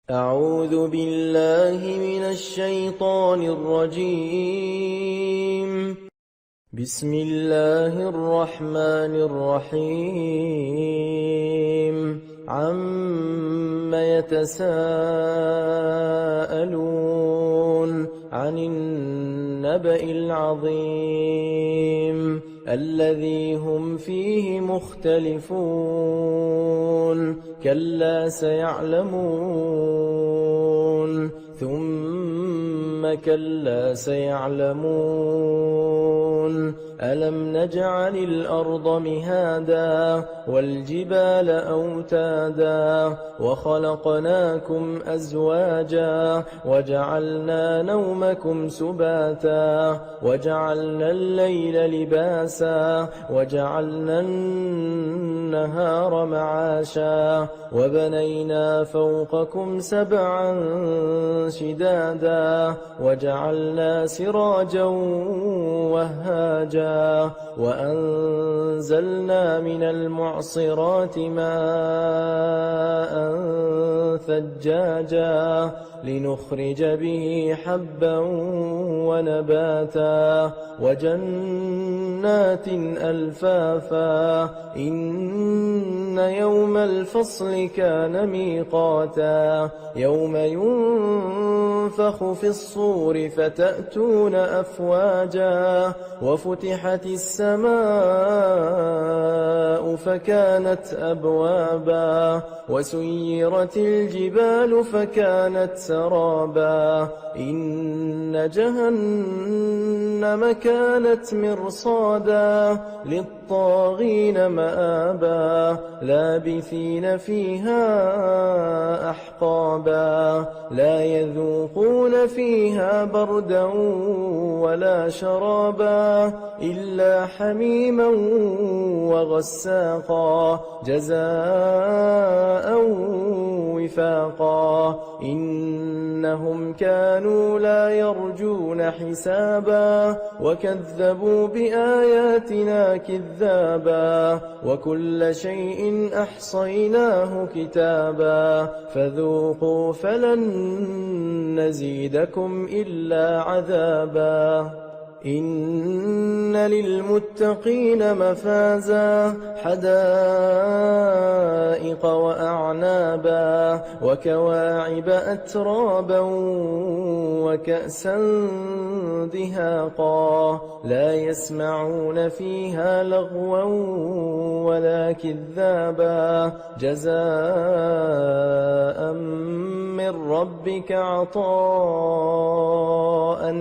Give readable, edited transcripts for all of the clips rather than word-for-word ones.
أعوذ بالله من الشيطان الرجيم. بسم الله الرحمن الرحيم. عَمَّ يتساءلون عن النبأ العظيم الذي هم فيه مختلفون كلا سيعلمون ثم كلا سيعلمون ألم نجعل الأرض مهادا والجبال أوتادا وخلقناكم أزواجا وجعلنا نومكم سباتا وجعلنا الليل لباسا وجعلنا النهار معاشا وبنينا فوقكم سبعا شدادا وجعلنا سراجا وهاجا وأنزلنا من المعصرات ماء ثجاجا لنخرج به حبا ونباتا وجنات ألفافا إن يوم الفصل كان ميقاتا يوم ينفخ في الصور فتأتون أفواجا وفتحت السماء فكانت أبوابا وسيرت الجبال فكانت سرابا إن جهنم كانت مرصادا للطاغين مآبا لابثين فيها أحقابا لا يذوقون فيها بردا ولا شرابا إلا حميما وغساقا جزاء وفاقا إنهم كانوا لا يرجون حسابا وكذبوا بآياتنا كذابا وكل شيء أحصيناه كتابا فذوقوا فلن نزيدكم إلا عذابا إن للمتقين مفازا حدائق وأعنابا وكواعب أترابا وكأسا دهاقا لا يسمعون فيها لغوا ولا كذابا جزاء من ربك عطاء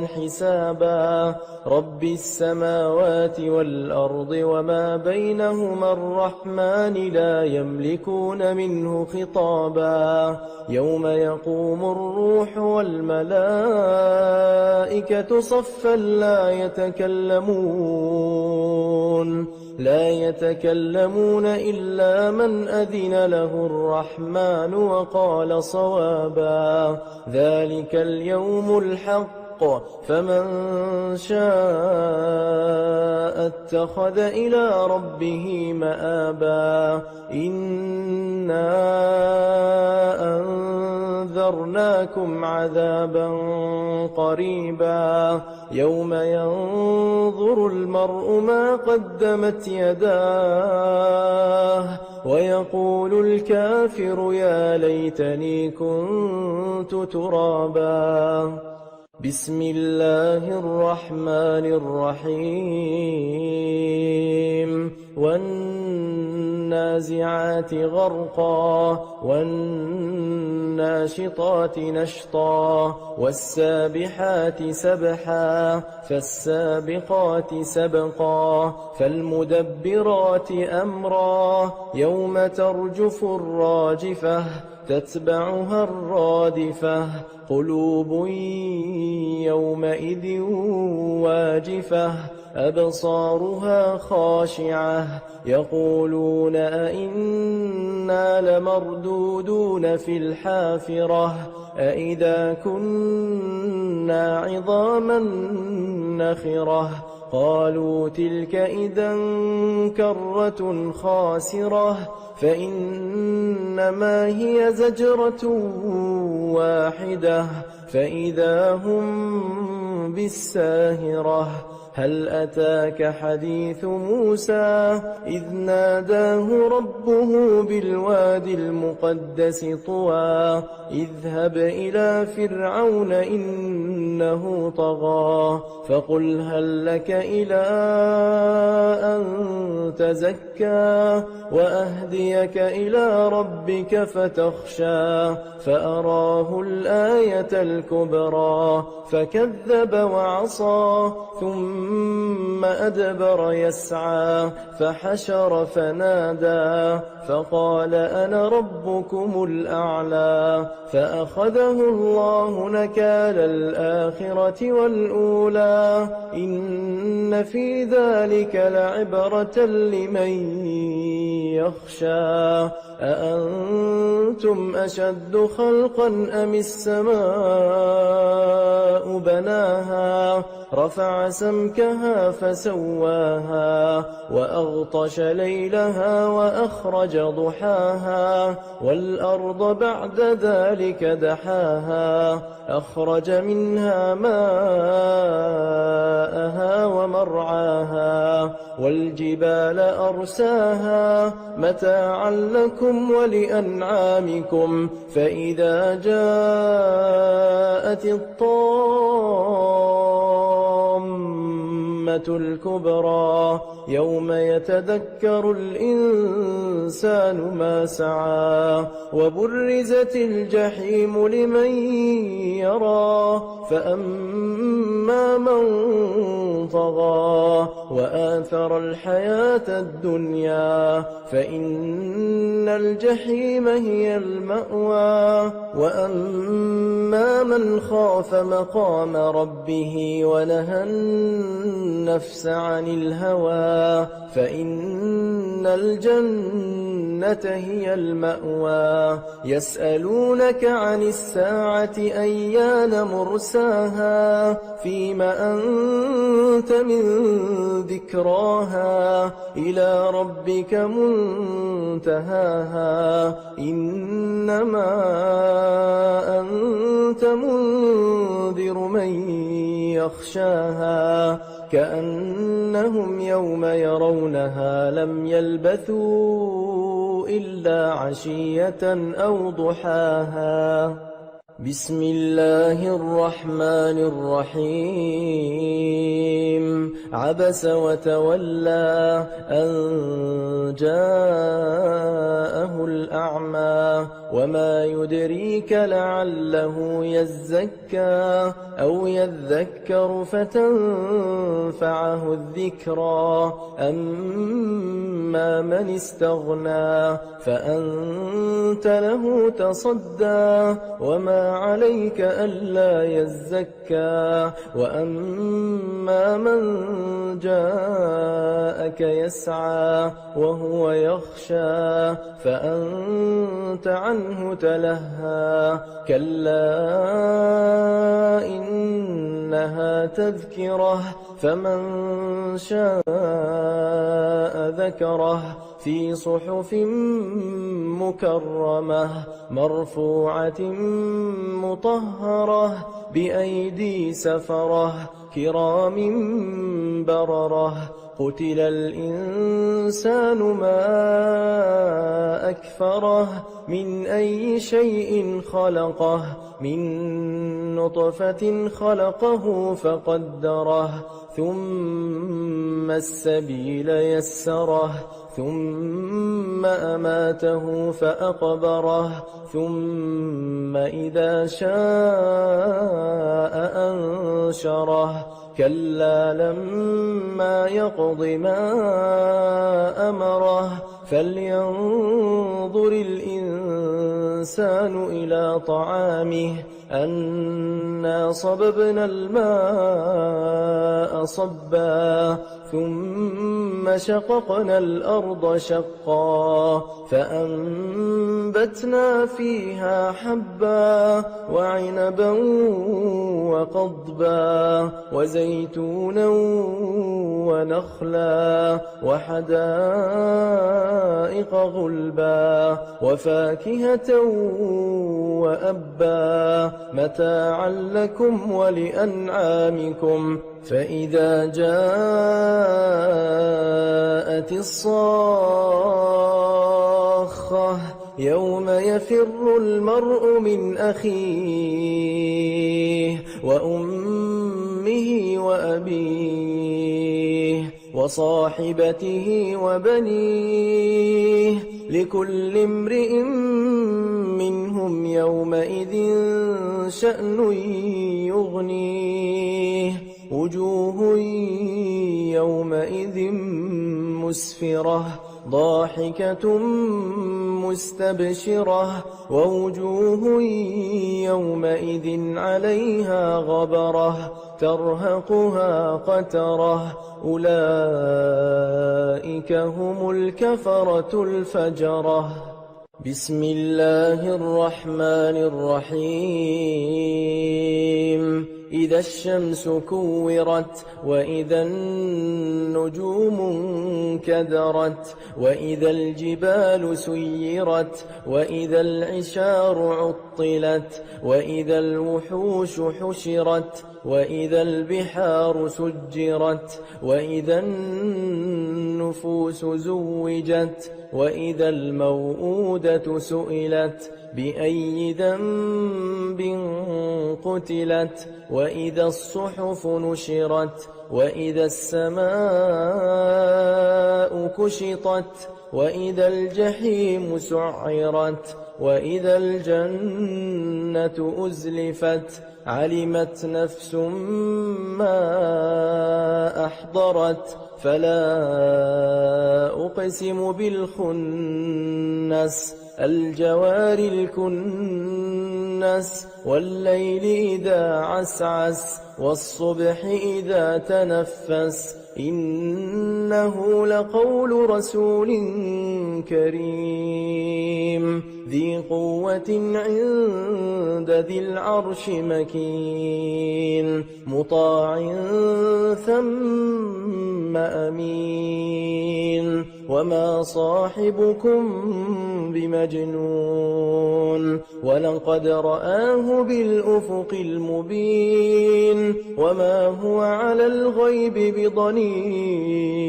حسابا رب السماوات والأرض وما بينهما الرحمن لا يملكون منه خطابا يوم يقوم الروح والملائكة صفا لا يتكلمون إلا من أذن له الرحمن وقال صوابا ذلك اليوم الحق فمن شاء اتخذ إلى ربه مآبا إنا أنذرناكم عذابا قريبا يوم ينظر المرء ما قدمت يداه ويقول الكافر يا ليتني كنت ترابا بسم الله الرحمن الرحيم والنازعات غرقا والناشطات نشطا والسابحات سبحا فالسابقات سبقا فالمدبرات أمرا يوم ترجف الراجفة تتبعها الرادفة قلوب يومئذ واجفة أبصارها خاشعة يقولون أئنا لمردودون في الحافرة أئذا كنا عظاما نخرة قالوا تلك إذا كرة خاسرة فإنما هي زجرة واحدة فإذا هم بالساهرة هل أتاك حديث موسى إذ ناداه ربه بالوادي المقدس طوى اذهب إلى فرعون إنه طغى فقل هل لك إلى أن تزكى وأهديك إلى ربك فتخشى فأراه الآية الكبرى فكذب وعصى ثم أدبر يسعى فحشر فنادى فقال أنا ربكم الأعلى فأخذه الله نكال الآخرة والأولى إن في ذلك لعبرة لمن يخشى أأنتم أشد خلقا أم السماء بناها رفع سمكها فسواها وأغطش ليلها وأخرج ضحاها والأرض بعد ذلك دحاها أخرج منها ماءها ومرعاها والجبال أرساها متاعا لكم ولأنعامكم فإذا جاءت الطامة الكبرى يوم يتذكر الإنسان ما سعى وبرزت الجحيم لمن يرى فأما من طغى وآثر الحياة الدنيا فإن الجحيم هي المأوى وأما من خاف مقام ربه ونهى النفس عن الهوى فإن الجنة هي المأوى يسألونك عن الساعة أيان مرساها فيم أنت من ذكراها إلى ربك منتهاها إنما أنت منذر من يخشاها كأنهم يوم يرونها لم يلبثوا إلا عشية أو ضحاها بسم الله الرحمن الرحيم عبس وتولى أن جاءه الأعمى وما يدريك لعله يزكى أو يذكر فتنفعه الذكرى أما من استغنى فأنت له تصدى وما عليك ألا يزكى وأما من جاءك يسعى وهو يخشى فأنت عنه تلهى كلا إنها تذكرة فمن شاء ذكره في صحف مكرمة مرفوعة مطهرة بأيدي سفرة كرام بررة قتل الإنسان ما أكفره من أي شيء خلقه من نطفة خلقه فقدره ثم السبيل يسره ثم أماته فأقبره ثم إذا شاء أنشره كلا لما يقض ما أمره فلينظر الإنسان إلى طعامه أنا صببنا الماء صبا ثم شققنا الأرض شقا فأنبتنا فيها حبا وعنبا وقضبا وزيتونا ونخلا وحدائق غلبا وفاكهة وأبا متاعا لكم ولأنعامكم فإذا جاءت الصاخة يوم يفر المرء من أخيه وأمه وأبيه وصاحبته وبنيه لكل امرئ منهم يومئذ شأن يغنيه وجوه يومئذ مسفرة ضاحكة مستبشرة ووجوه يومئذ عليها غبرة ترهقها قترة أولئك هم الكفرة الفجرة بسم الله الرحمن الرحيم إذا الشمس كورت وإذا النجوم انكدرت وإذا الجبال سيرت وإذا العشار عطلت وإذا الوحوش حشرت وإذا البحار سجرت وإذا النفوس زوجت وإذا الموءودة سئلت بأي ذنب قتلت وإذا الصحف نشرت وإذا السماء كشطت وإذا الجحيم سعرت وإذا الجنة أزلفت علمت نفس ما أحضرت فلا أقسم بالخنس الجوار الكنس والليل إذا عسعس والصبح إذا تنفس إنه لقول رسول كريم ذي قوة عند ذي العرش مكين مطاع ثم أمين وما صاحبكم بمجنون ولقد رآه بالأفق المبين وما هو على الغيب بضنين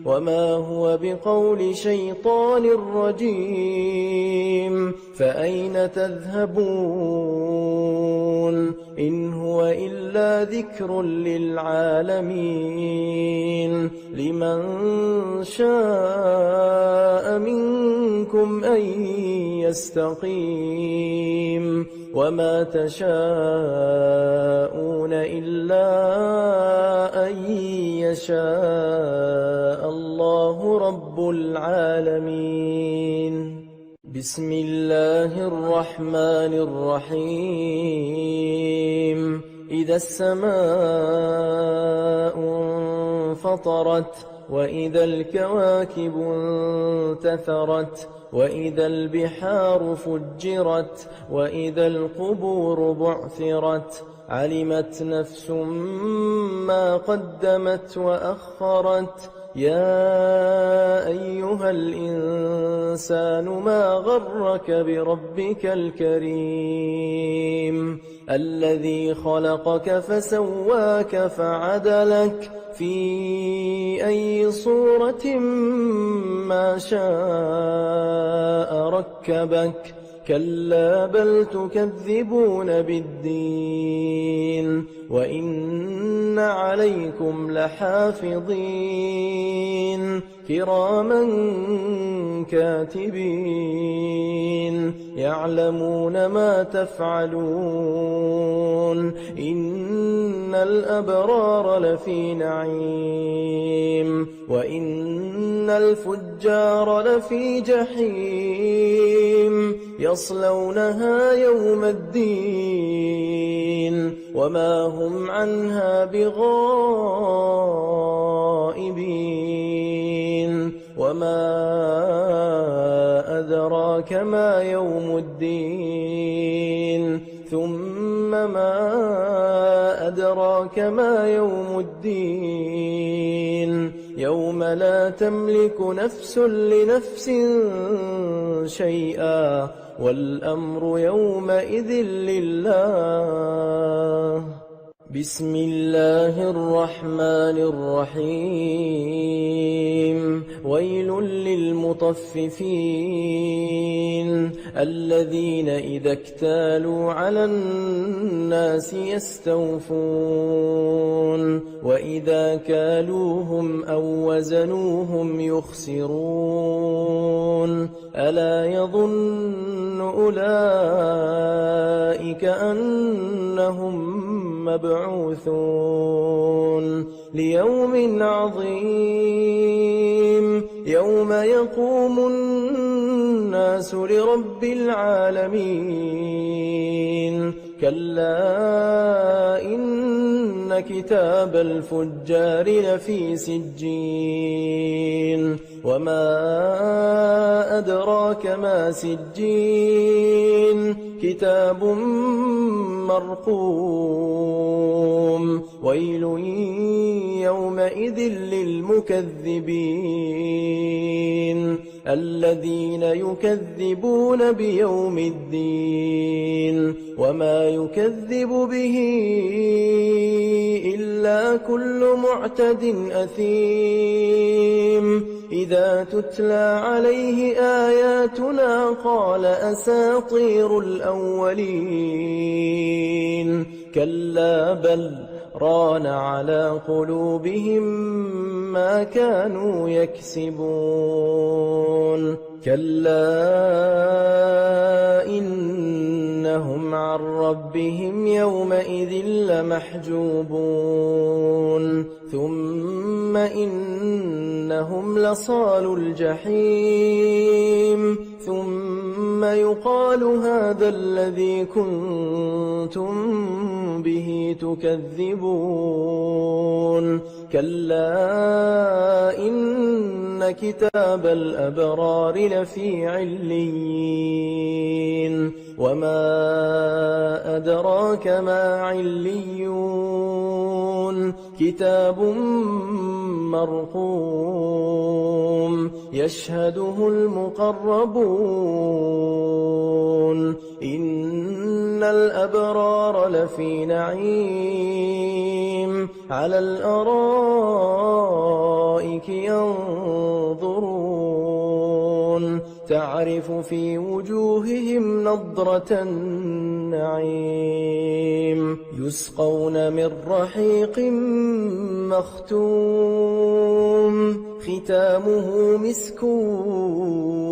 وما هو بقول شيطان رجيم فأين تذهبون إن هو إلا ذكر للعالمين لمن شاء منكم أن يستقيم وما تشاءون إلا أن يشاء الله رب العالمين بسم الله الرحمن الرحيم إذا السماء انفطرت وإذا الكواكب انتثرت وإذا البحار فجرت وإذا القبور بعثرت علمت نفس ما قدمت وأخرت يا أيها الإنسان ما غرك بربك الكريم الذي خلقك فسواك فعدلك في أي صورة ما شاء ركبك كلا بل تكذبون بالدين وإن عليكم لحافظين كراما كاتبين يعلمون ما تفعلون إن الأبرار لفي نعيم وإن الفجار لفي جحيم يصلونها يوم الدين وما هم عنها بغائبين وما أدراك ما يوم الدين ثم ما أدراك ما يوم الدين يوم لا تملك نفس لنفس شيئا والأمر يومئذ لله بسم الله الرحمن الرحيم ويل للمطففين الذين إذا اكتالوا على الناس يستوفون وإذا كالوهم أو وزنوهم يخسرون ألا يظن أولئك أنهم مبعوثون ليوم عظيم يوم يقوم الناس لرب العالمين كلا إن كتاب الفجار لفي سجين وما أدراك ما سجين كتاب مرقوم ويل يومئذ للمكذبين الذين يكذبون بيوم الدين وما يكذب به إلا كل معتد أثيم إذا تتلى عليه آياتنا قال أساطير الأولين كلا بل ران على قلوبهم ما كانوا يكسبون كلا إنهم عن ربهم يومئذ لمحجوبون ثم إنهم لصالو الجحيم ثم يقال هذا الذي كنتم به تكذبون كلا إن كتاب الأبرار لفي عليين وما أدراك ما عليون كتاب مرقوم يشهده المقربون إن الأبرار لفي نعيم على الأرائك ينظرون تعرف في وجوههم نضرة النعيم يسقون من رحيق مختوم ختامه مسك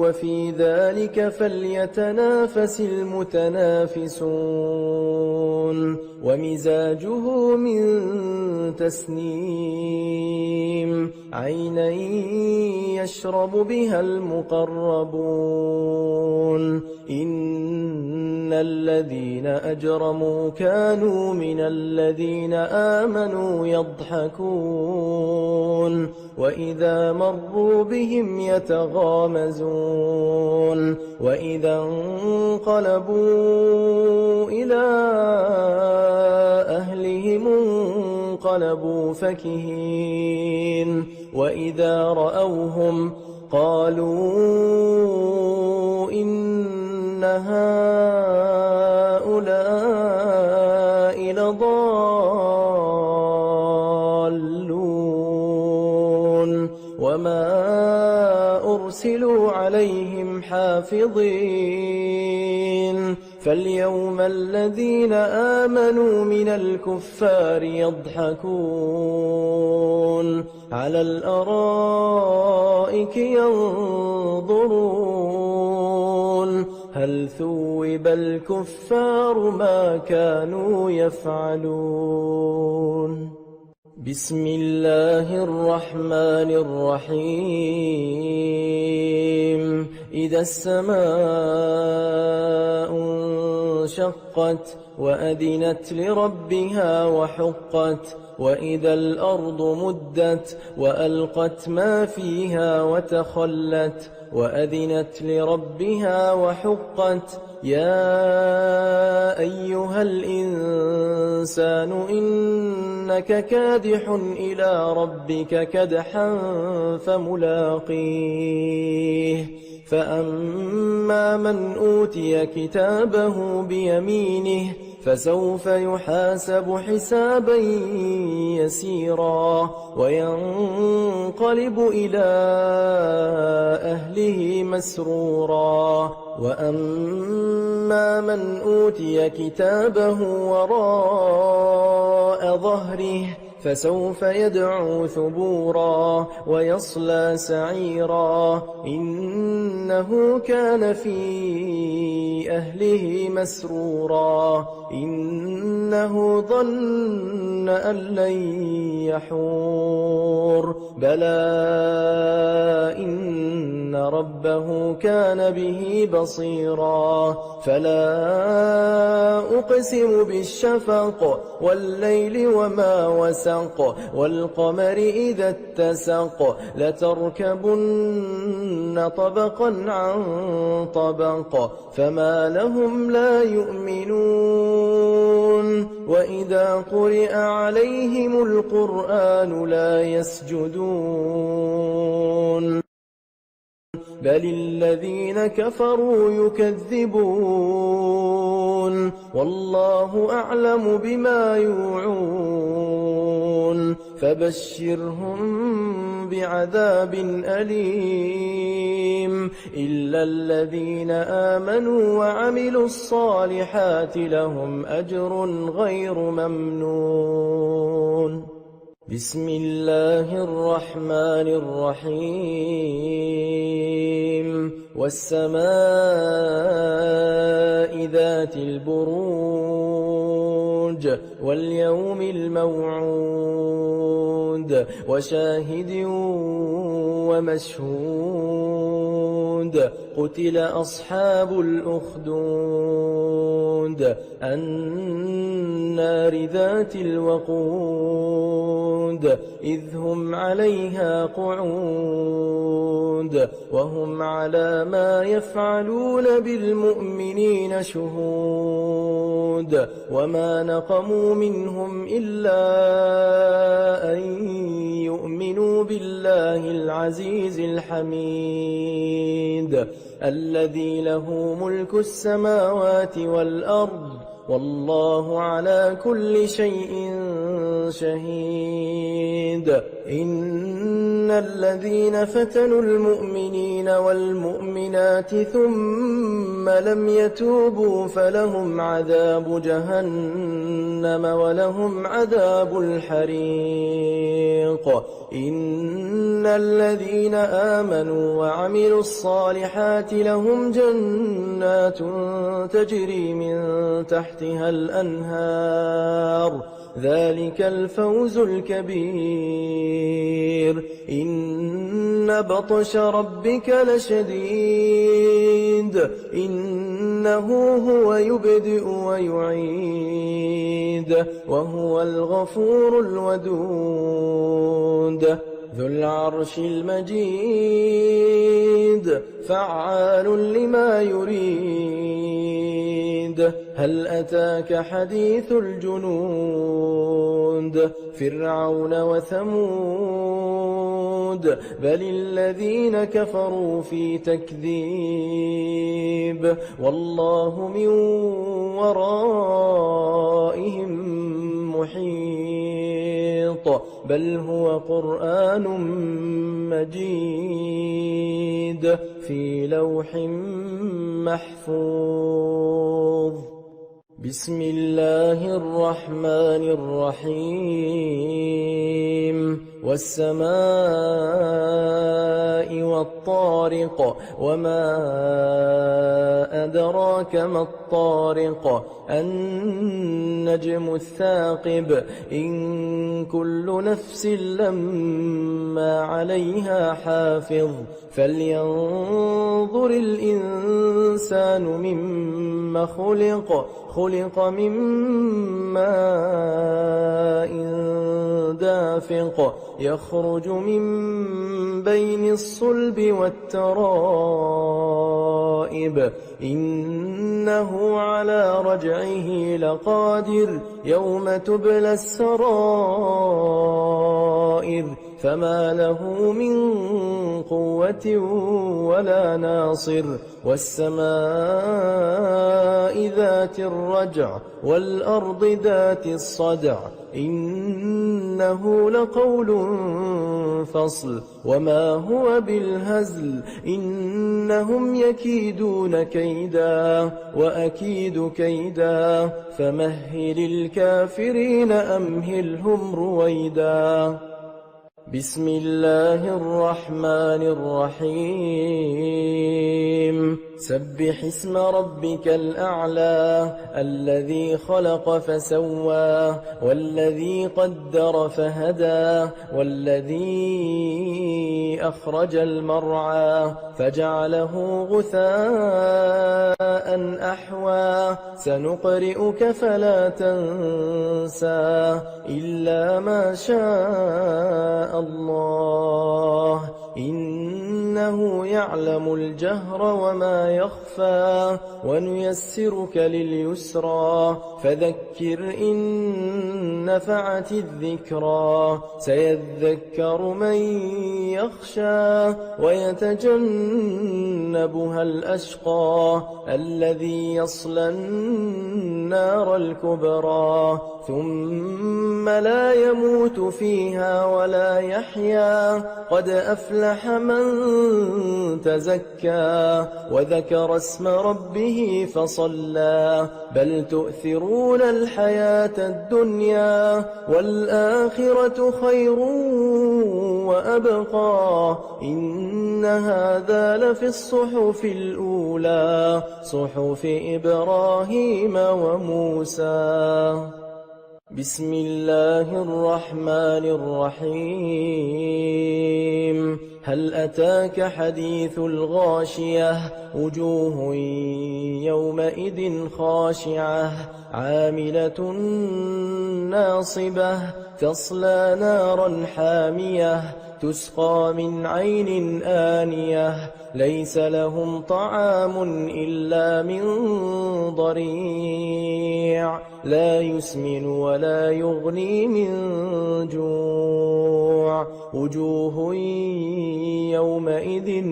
وفي ذلك فليتنافس المتنافسون ومزاجه من تسنيم عينا يشرب بها المقربون إن الذين أجرموا كانوا من الذين آمنوا يضحكون وإذا مروا بهم يتغامزون وإذا انقلبوا إلى أهلهم انقلبوا فكهين وإذا رأوهم قالوا إن هؤلاء لضالون وما أرسلوا عليهم حافظين فاليوم الذين آمنوا من الكفار يضحكون على الأرائك ينظرون هل ثوب الكفار ما كانوا يفعلون بسم الله الرحمن الرحيم إذا السماء انشقت وأذنت لربها وحقت وإذا الأرض مدت وألقت ما فيها وتخلت وأذنت لربها وحقت يا أيها الإنسان إنك كادح إلى ربك كدحا فملاقيه فأما من أوتي كتابه بيمينه فسوف يحاسب حسابا يسيرا وينقلب إلى أهله مسرورا وأما من أوتي كتابه وراء ظهره فسوف يدعو ثبورا ويصلى سعيرا إنه كان في أهله مسرورا إنه ظن أن لن يحور بلى إن ربه كان به بصيرا فلا أقسم بالشفق والليل وما وسق والقمر إذا اتسق لتركبن طبقا عن طبق فما لهم لا يؤمنون وإذا قرئ عليهم القرآن لا يسجدون بل الذين كفروا يكذبون والله أعلم بما يوعون فبشرهم بعذاب أليم إلا الذين آمنوا وعملوا الصالحات لهم أجر غير ممنون بسم الله الرحمن الرحيم والسماء ذات البروج واليوم الموعود وشاهد ومشهود قتل أصحاب الأخدود النار ذات الوقود إذ هم عليها قعود وهم على ما يفعلون بالمؤمنين شهود وما نقموا منهم إلا أن يؤمنوا بالله العزيز الحميد الذي له ملك السماوات والأرض والله على كل شيء شهيد إن الذين فتنوا المؤمنين والمؤمنات ثم لم يتوبوا فلهم عذاب جهنم ولهم عذاب الحريق إن الذين آمنوا وعملوا الصالحات لهم جنات تجري من تحتها الأنهار ذلك الفوز الكبير إن بطش ربك لشديد إنه هو يبدئ ويعيد وهو الغفور الودود ذو العرش المجيد فعال لما يريد هل أتاك حديث الجنود فرعون وثمود بل الذين كفروا في تكذيب والله من ورائهم محيط بل هو قرآن مجيد في لوح محفوظ. بسم الله الرحمن الرحيم. والسماء والطارق وما أدراك ما الطارق النجم الثاقب إن كل نفس لما عليها حافظ فلينظر الإنسان مما خلق من ماء دافق يخرج من بين الصلب والترائب إنه على رجعه لقادر يوم تبلى السرائر فما له من قوة ولا ناصر. والسماء ذات الرجع والأرض ذات الصدع إنه لقول فصل وما هو بالهزل إنهم يكيدون كيدا وأكيد كيدا فمهل الكافرين أمهلهم رويدا. بسم الله الرحمن الرحيم. سبح اسم ربك الأعلى الذي خلق فسوى والذي قدر فهدى والذي أخرج المرعى فجعله غثاء أحوى سنقرئك فلا تنسى إلا ما شاء الله إنه يعلم الجهر وما يخفى ونيسرك لليسرى فذكر إن نفعت الذكرى سيذكر من يخشى ويتجنبها الأشقى الذي يصلى النار الكبرى ثم لا يموت فيها ولا يحيا قد أفلح من تزكى وذكر اسم ربه فصلى بل تؤثرون الحياة الدنيا والآخرة خير وأبقى إن هذا لفي الصحف الأولى صحف إبراهيم وموسى. بسم الله الرحمن الرحيم. هل أتاك حديث الغاشية وجوه يومئذ خاشعة عاملة ناصبة تصلى نارا حامية تسقى من عين آنية ليس لهم طعام إلا من ضريع لا يسمن ولا يغني من جوع وجوه يومئذ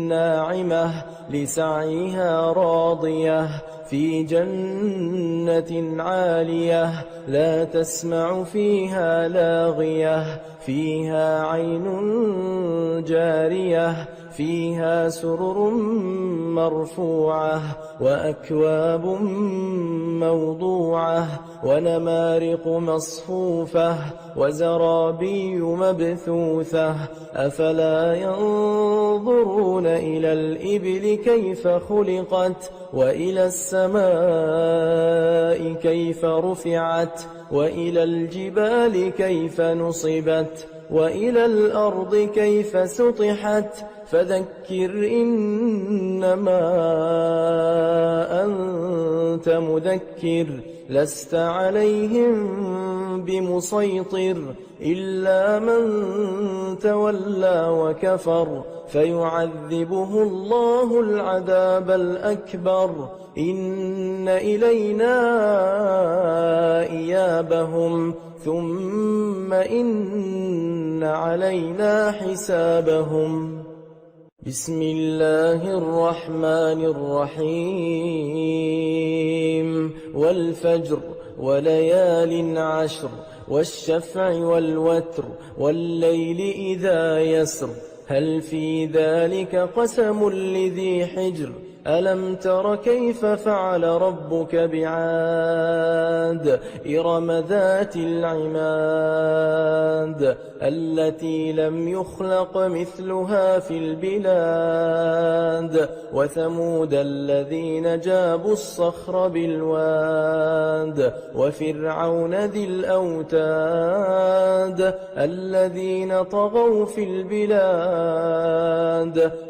ناعمة لسعيها راضية في جنة عالية لا تسمع فيها لاغية فيها عين جارية فيها سرر مرفوعة وأكواب موضوعة ونمارق مصفوفة وزرابي مبثوثة أفلا ينظرون إلى الإبل كيف خلقت وإلى السماء كيف رفعت وإلى الجبال كيف نصبت وإلى الأرض كيف سطحت فذكر إنما أنت مذكر لست عليهم بمسيطر إلا من تولى وكفر فيعذبه الله العذاب الأكبر إن إلينا إيابهم ثم إن علينا حسابهم. بسم الله الرحمن الرحيم. والفجر وليال عشر والشفع والوتر والليل إذا يسر هل في ذلك قسم لذي حجر ألم تر كيف فعل ربك بعاد إرم ذات العماد التي لم يخلق مثلها في البلاد وثمود الذين جابوا الصخر بالواد وفرعون ذي الأوتاد الذين طغوا في البلاد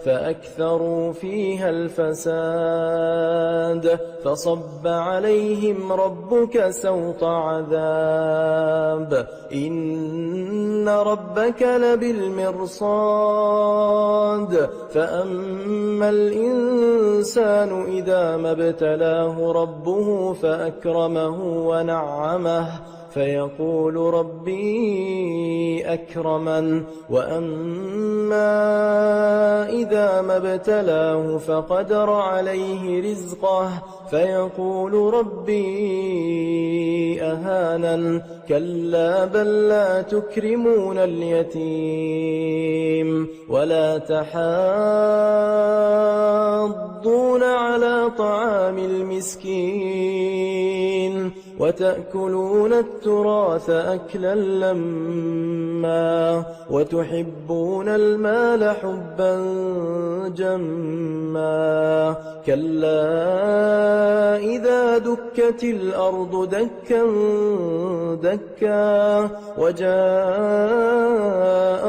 فأكثروا فيها الفساد فصب عليهم ربك سوط عذاب إن ربك لبالمرصاد فأما الإنسان إذا ما ابتلاه ربه فأكرمه ونعمه فيقول ربي أكرمن وأما إذا ما ابتلاه فقدر عليه رزقه فيقول ربي أهانن كلا بل لا تكرمون اليتيم ولا تحاضون على طعام المسكين وتأكلون التراث أكلا لما وتحبون المال حبا جما كلا إذا دكت الأرض دكا دكا وجاء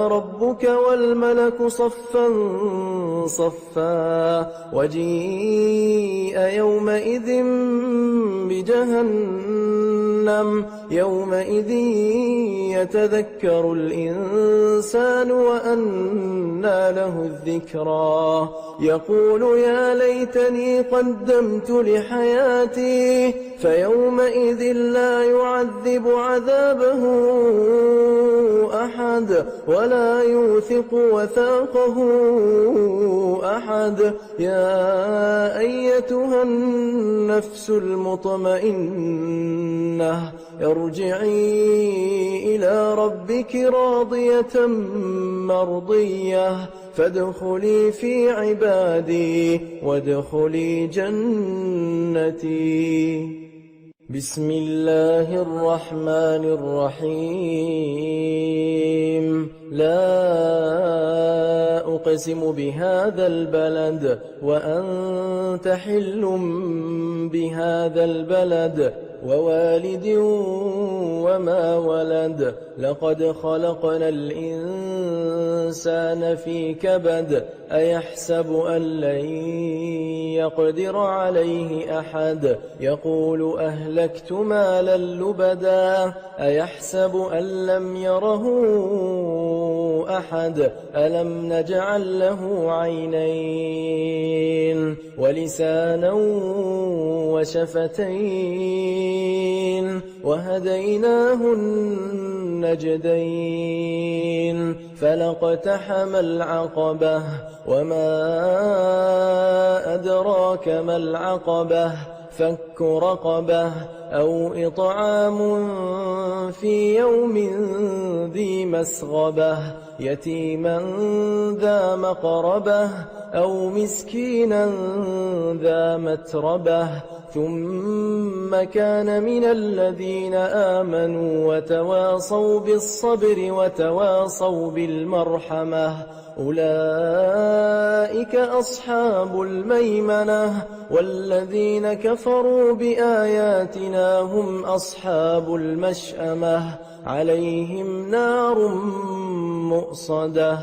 ربك والملك صفا صفا وجيء يومئذ بجهنم يومئذ يتذكر الإنسان وأنى له الذكرى يقول يا ليتني قدمت لحياتي فيومئذ لا يعذب عذابه أحد ولا يوثق وثاقه أحد يا أيتها النفس المطمئنة ارجعي إلى ربك راضية مرضية فادخلي في عبادي وادخلي جنتي بسم الله الرحمن الرحيم لا أقسم بهذا البلد وأنت حل بهذا البلد ووالد وما ولد لقد خلقنا الإنسان في كبد أيحسب أن لن يقدر عليه أحد يقول أهلكت مالا لبدا أيحسب أن لم يره أحد ألم نجعل له عينين ولسانا وشفتين وهديناه النجدين فلاقتحم العقبة وما أدراك ما العقبة فك رقبة أو إطعام في يوم ذي مسغبة يتيما ذا مقربة أو مسكينا ذا متربة ثم كان من الذين آمنوا وتواصوا بالصبر وتواصوا بالمرحمة أولئك أصحاب الميمنة والذين كفروا بآياتنا هم أصحاب المشأمة عليهم نار مؤصدة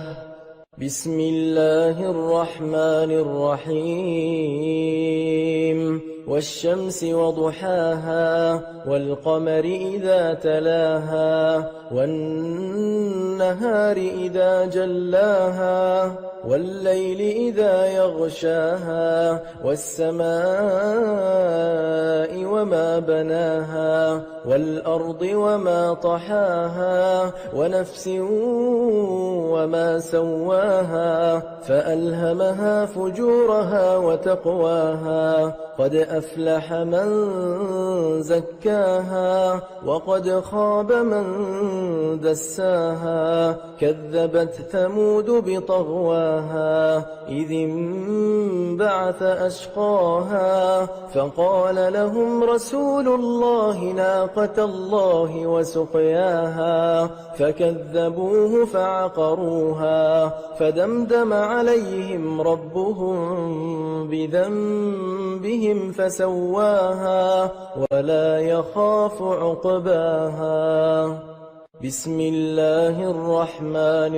بسم الله الرحمن الرحيم والشمس وضحاها والقمر إذا تلاها والنهار إذا جلاها والليل إذا يغشاها والسماء وما بناها والأرض وما طحاها ونفس وما سواها فألهمها فجورها وتقواها قد أفلح من زكاها وقد خاب من دساها كذبت ثمود بطغواها إذ انبعث أشقاها فقال لهم رسول الله ناقة الله وسقياها فكذبوه فعقروها فدمدم عليهم ربهم بذنبهم فسواها ولا يخاف عقباها. بسم الله الرحمن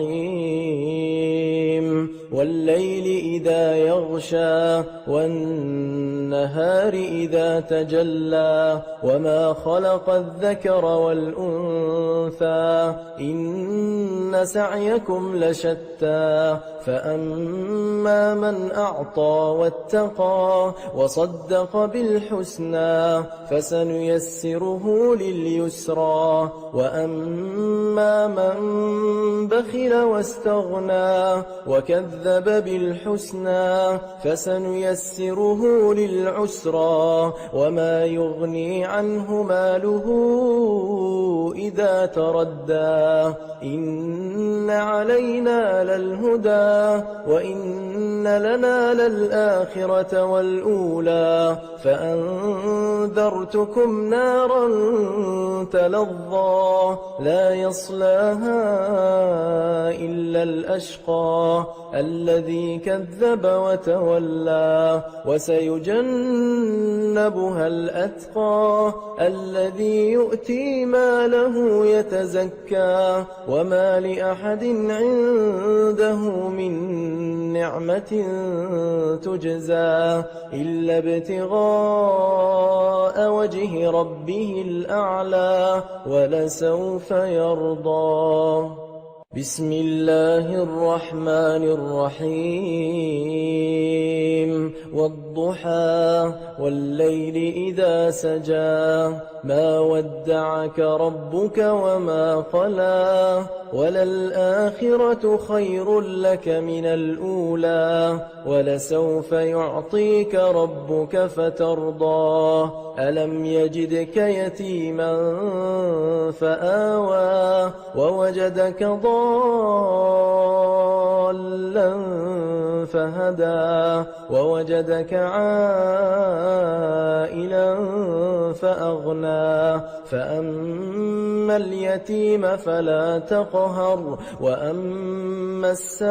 الرحيم والليل إذا يغشى والنهار إذا تجلى وما خلق الذكر والأنثى إن سعيكم لشتى فأما من أعطى واتقى وصدق بالحسنى فسنيسره لليسرى وأما من بخل واستغنى وكذب بالحسنى فسنيسره للعسرى وما يغني عنه ماله إذا تردى إن علينا للهدى وإن لنا للآخرة والأولى فأنذرتكم نارا تلظى لا يصلاها إلا الأشقى الذي كذب وتولى وسيجنبها الأتقى الذي يؤتي ماله يتزكى وما لأحد عنده من نعمة تجزى إلا ابتغاء وجه ربه الأعلى ولسوف يرضى. بسم الله الرحمن الرحيم والضحى والليل إذا سجى ما ودعك ربك وما قلى وللآخرة خير لك من الأولى ولسوف يعطيك ربك فترضى ألم يجدك يتيما فآوى ووجدك ضالا فهدى ووجدك عائلا فأغنى فأما اليتيم فلا تقهر وأما السائل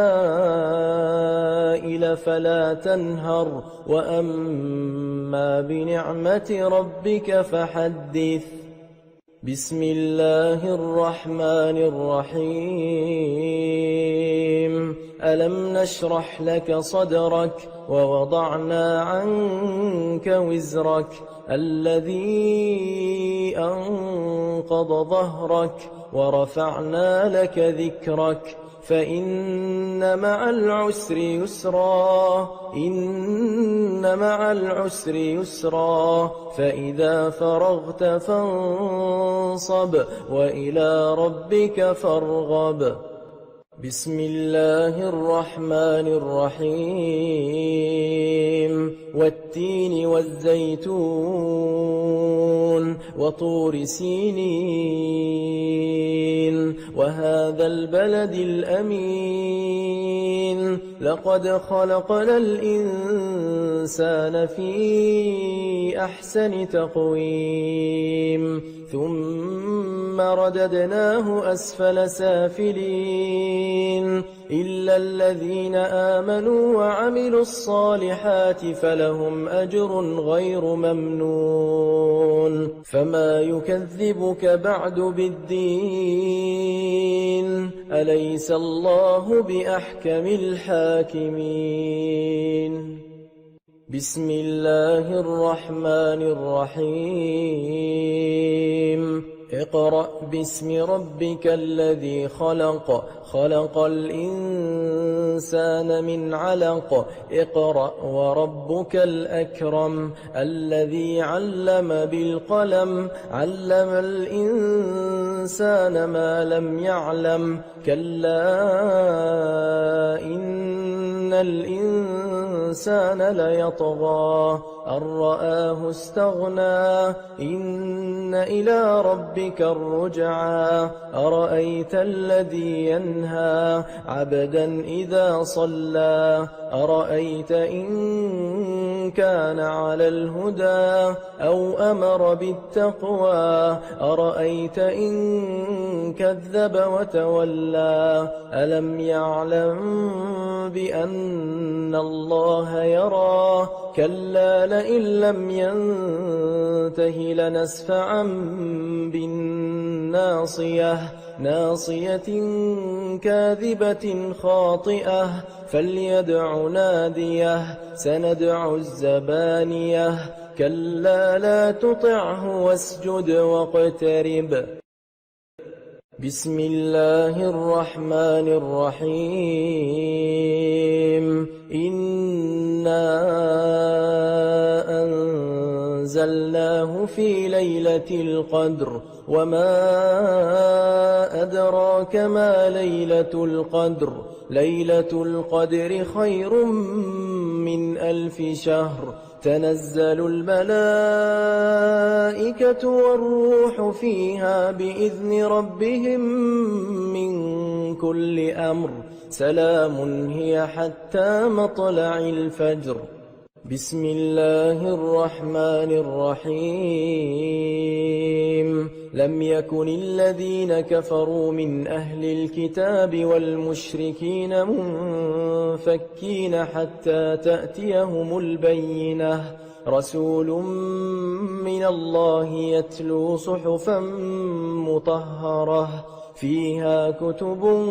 فلا تنهر وأما بنعمة ربك فحدث. بسم الله الرحمن الرحيم ألم نشرح لك صدرك ووضعنا عنك وزرك الذي أنقض ظهرك ورفعنا لك ذكرك فإن مع العسر يسرا إن مع العسر يسرا فإذا فرغت فانصب وإلى ربك فارغب. بسم الله الرحمن الرحيم والتين والزيتون وطور سينين وهذا البلد الأمين لقد خلقنا الإنسان في أحسن تقويم ثم رددناه أسفل سافلين إلا الذين آمنوا وعملوا الصالحات فلهم أجر غير ممنون فما يكذبك بعد بالدين أليس الله بأحكم الحاكمين. بسم الله الرحمن الرحيم اقرأ باسم ربك الذي خلق خلق الإنسان من علق اقرأ وربك الأكرم الذي علم بالقلم علم الإنسان ما لم يعلم كلا إن الإنسان ليطغى أن رآه استغنى إن إلى ربك الرجعى أرأيت الذي ينهى عبدا إذا صلى أرأيت إن كان على الهدى أو أمر بالتقوى أرأيت إن كذب وتولى ألم يعلم بأن الله يرى كلا لئن لم ينته لنسفعا بالناصية ناصية كاذبة خاطئة فليدع ناديه سندع الزبانية كلا لا تطعه واسجد واقترب بسم الله الرحمن الرحيم إنا أنزلناه في ليلة القدر وما أدراك ما ليلة القدر ليلة القدر خير من 1000 شهر تنزل الملائكة والروح فيها بإذن ربهم من كل أمر سلام هي حتى مطلع الفجر بسم الله الرحمن الرحيم لم يكن الذين كفروا من أهل الكتاب والمشركين منفكين حتى تأتيهم البينة رسول من الله يتلو صحفا مطهرة فيها كتب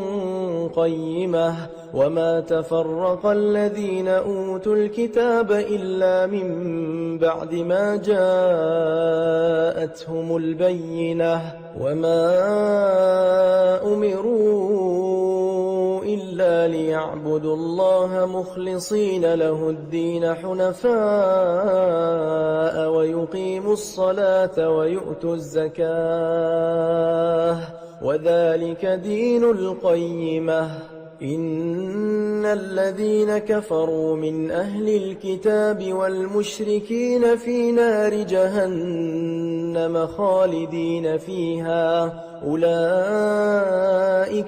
قيمة وما تفرق الذين أوتوا الكتاب إلا من بعد ما جاءتهم البينة وما أمروا إلا ليعبدوا الله مخلصين له الدين حنفاء ويقيموا الصلاة ويؤتوا الزكاة وذلك دين القيمة إن الذين كفروا من أهل الكتاب والمشركين في نار جهنم خالدين فيها أولئك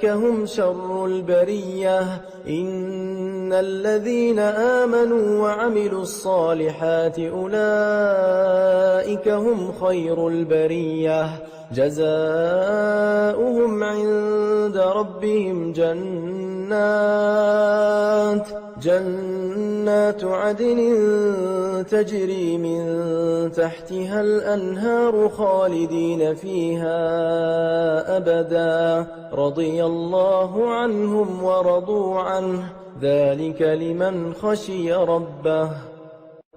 هم شر البرية إن الذين آمنوا وعملوا الصالحات أولئك هم خير البرية جزاؤهم عند ربهم جنات عدن تجري من تحتها الأنهار خالدين فيها أبدا رضي الله عنهم ورضوا عنه ذلك لمن خشي ربه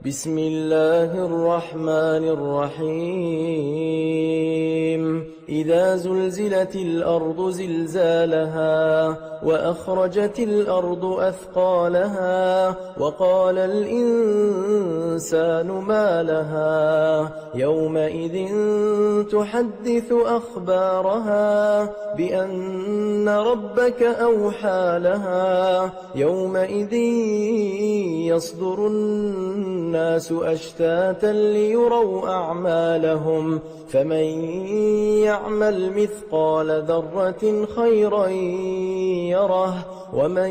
بسم الله الرحمن الرحيم إذا زلزلت الأرض زلزالها وأخرجت الأرض أثقالها وقال الإنسان ما لها يومئذ تحدث أخبارها بأن ربك أوحى لها يومئذ يصدر الناس أشتاتا ليروا أعمالهم فمن يعمل مثقال ذرة خيرا يره ومن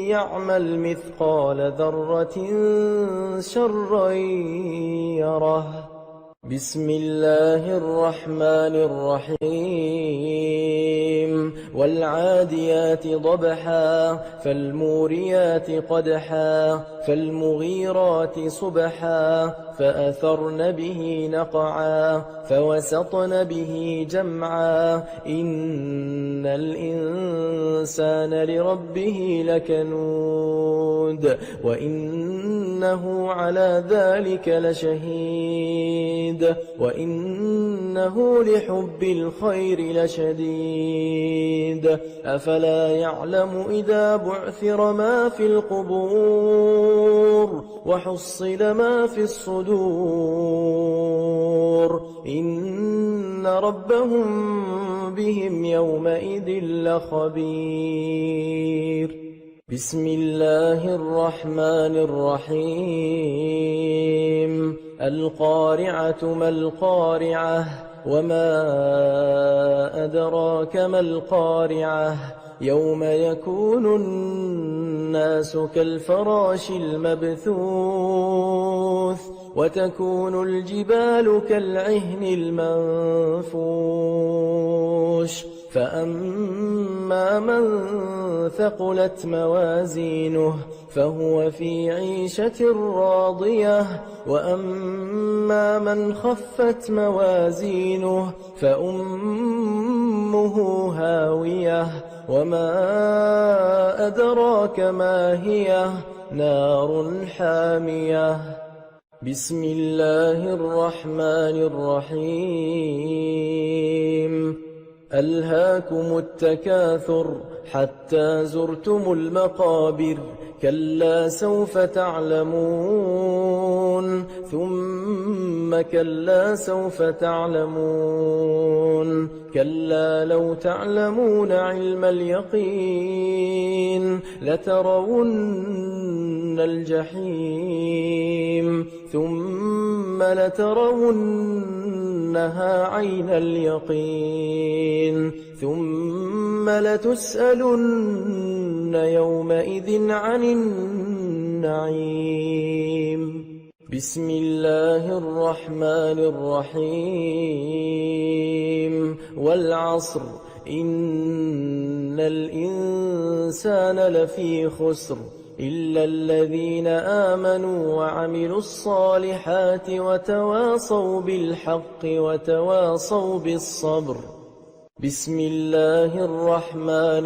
يعمل مثقال ذرة شرا يره بسم الله الرحمن الرحيم والعاديات ضبحا فالموريات قدحا فالمغيرات صبحا فأثرن به نقعا فوسطن به جمعا إن الإنسان لربه لكنود وإنه على ذلك لشهيد وإنه لحب الخير لشديد أفلا يعلم إذا بعثر ما في القبور وحصل ما في الصدور إن ربهم بهم يومئذ لخبير بسم الله الرحمن الرحيم القارعة ما القارعة وما أدراك ما القارعة يوم يكون الناس كالفراش المبثوث وتكون الجبال كالعهن المنفوش فأما من ثقلت موازينه فهو في عيشة راضية وأما من خفت موازينه فأمه هاوية وما أدراك ما هي نار حامية بسم الله الرحمن الرحيم ألهاكم التكاثر حتى زرتم المقابر كلا سوف تعلمون ثم كلا سوف تعلمون كلا لو تعلمون علم اليقين لترون الجحيم ثم لترونها عين اليقين ثم لتسألن يومئذ عن النعيم بسم الله الرحمن الرحيم والعصر إن الإنسان لفي خسر إلا الذين آمنوا وعملوا الصالحات وتواصوا بالحق وتواصوا بالصبر بسم الله الرحمن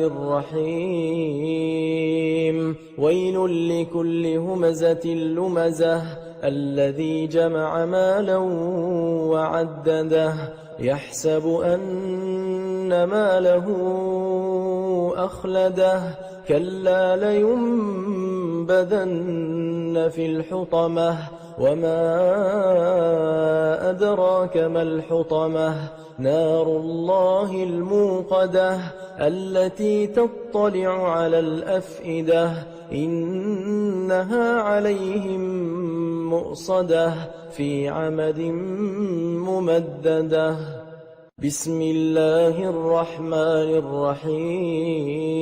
الرحيم ويل لكل همزة لمزة الذي جمع مالا وعدده يحسب أن ماله أخلده كلا لينبذن في الحطمة وما أدراك ما الحطمة نار الله الموقدة التي تطلع على الأفئدة إنها عليهم مؤصدة في عمد ممددة بسم الله الرحمن الرحيم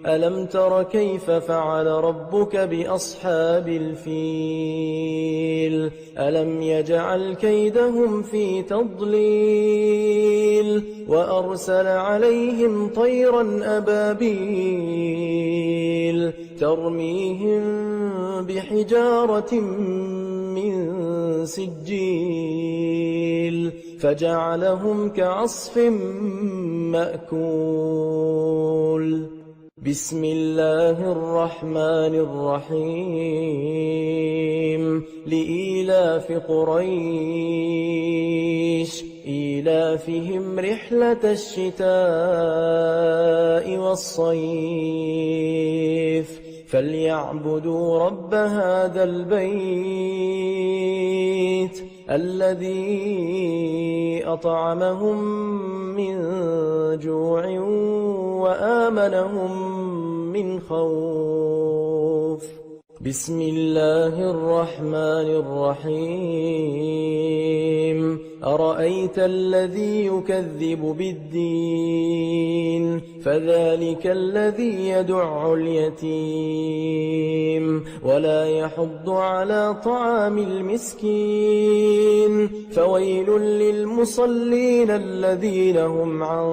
ألم تر كيف فعل ربك بأصحاب الفيل ألم يجعل كيدهم في تضليل وأرسل عليهم طيرا أبابيل ترميهم بحجارة من سجيل فجعلهم كعصف مأكول بسم الله الرحمن الرحيم لإيلاف قريش إيلافهم رحلة الشتاء والصيف فليعبدوا رب هذا البيت الذي أطعمهم من جوع وآمنهم من خوف بسم الله الرحمن الرحيم أرأيت الذي يكذب بالدين فذلك الذي يدع اليتيم ولا يحض على طعام المسكين فويل للمصلين الذين هم عن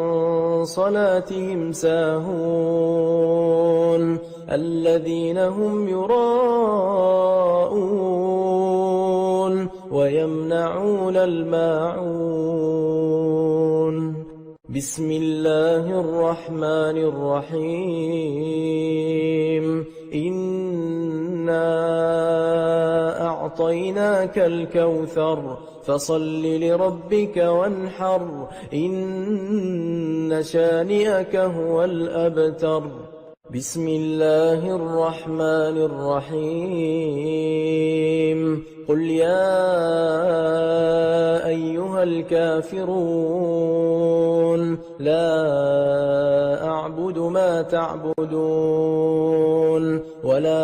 صلاتهم ساهون الذين هم يراءون ويمنعون الماعون بسم الله الرحمن الرحيم إنا أعطيناك الكوثر فصل لربك وانحر إن شانئك هو الأبتر بسم الله الرحمن الرحيم قل يا أيها الكافرون لا أعبد ما ما تعبدون ولا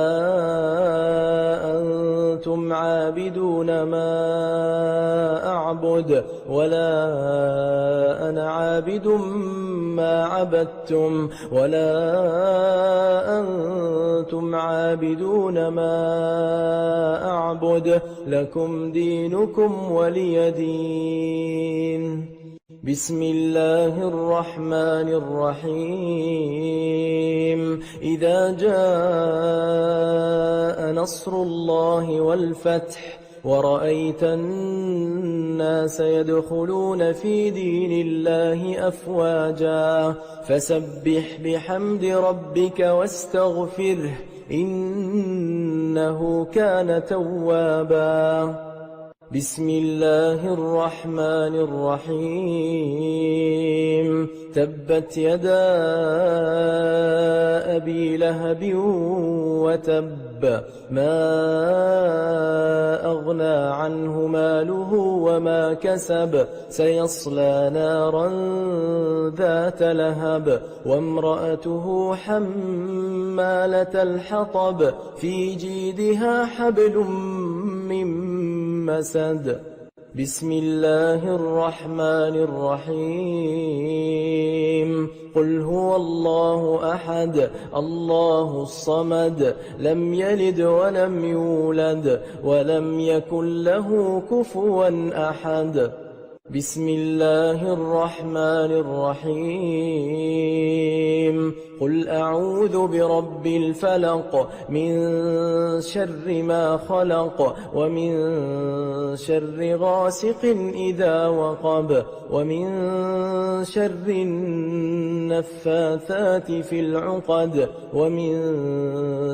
أنتم عابدون ما أعبد ولا أنا عابد ما عبدتم ولا أنتم عابدون ما أعبد لكم دينكم ولي دين. بسم الله الرحمن الرحيم. إذا جاء نصر الله والفتح ورأيت الناس يدخلون في دين الله أفواجا فسبح بحمد ربك واستغفره إنه كان توابا. بسم الله الرحمن الرحيم. تبت يدا أبي لهب وتب ما أغنى عنه ماله وما كسب سيصلى نارا ذات لهب وامرأته حمالة الحطب في جيدها حبل من مسد. بسم الله الرحمن الرحيم. قل هو الله أحد الله الصمد لم يلد ولم يولد ولم يكن له كفوا أحد. بسم الله الرحمن الرحيم. قل أعوذ برب الفلق من شر ما خلق ومن شر غاسق إذا وقب ومن شر النفاثات في العقد ومن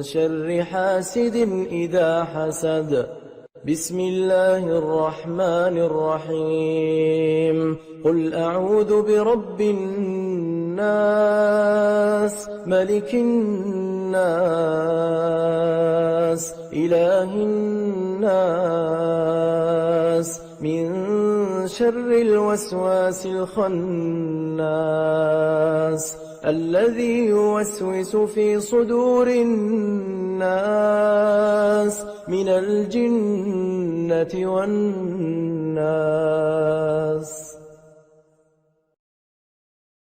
شر حاسد إذا حسد. بسم الله الرحمن الرحيم. قل أعوذ برب الناس ملك الناس إله الناس من شر الوسواس الخناس الذي يوسوس في صدور الناس من الجنة والناس.